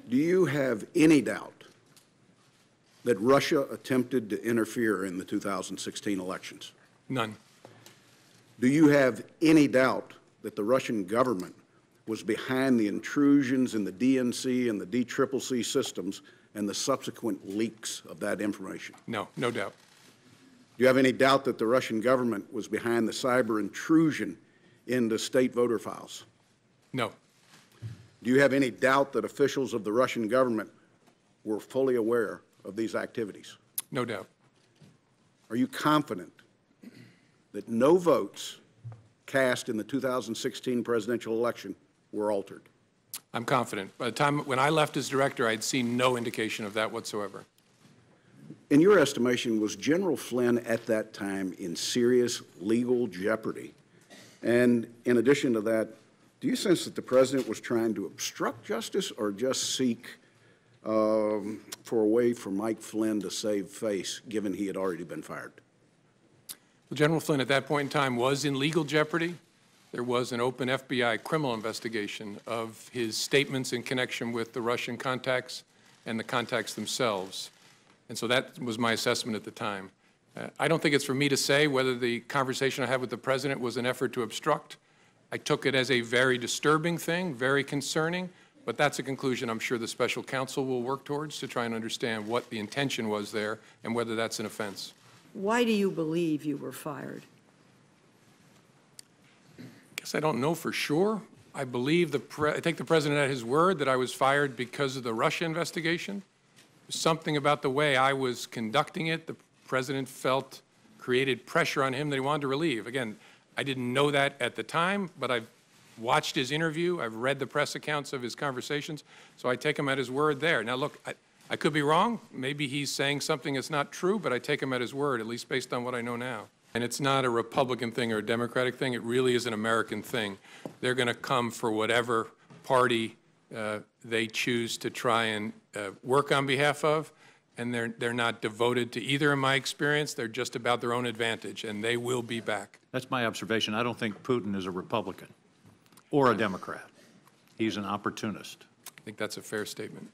Do you have any doubt that Russia attempted to interfere in the 2016 elections? None. Do you have any doubt that the Russian government was behind the intrusions in the DNC and the DCCC systems and the subsequent leaks of that information? No, no doubt. Do you have any doubt that the Russian government was behind the cyber intrusion into state voter files? No. Do you have any doubt that officials of the Russian government were fully aware of these activities? No doubt. Are you confident that no votes cast in the 2016 presidential election were altered? I'm confident. By the time when I left as director, I'd seen no indication of that whatsoever. In your estimation, was General Flynn at that time in serious legal jeopardy? And in addition to that, do you sense that the president was trying to obstruct justice or just seek for a way for Mike Flynn to save face, given he had already been fired? Well, General Flynn at that point in time was in legal jeopardy. There was an open FBI criminal investigation of his statements in connection with the Russian contacts and the contacts themselves. And so that was my assessment at the time. I don't think it's for me to say whether the conversation I had with the president was an effort to obstruct. I took it as a very disturbing thing, very concerning, but that's a conclusion I'm sure the special counsel will work towards to try and understand what the intention was there and whether that's an offense. Why do you believe you were fired? I guess I don't know for sure. I believe I take the president at his word that I was fired because of the Russia investigation. Something about the way I was conducting it, the president felt created pressure on him that he wanted to relieve. Again, I didn't know that at the time, but I've watched his interview. I've read the press accounts of his conversations, so I take him at his word there. Now, look, I could be wrong. Maybe he's saying something that's not true, but I take him at his word, at least based on what I know now. And it's not a Republican thing or a Democratic thing. It really is an American thing. They're going to come for whatever party they choose to try and work on behalf of, and they're not devoted to either in my experience. They're just about their own advantage, and they will be back. That's my observation. I don't think Putin is a Republican or a Democrat. He's an opportunist. I think that's a fair statement.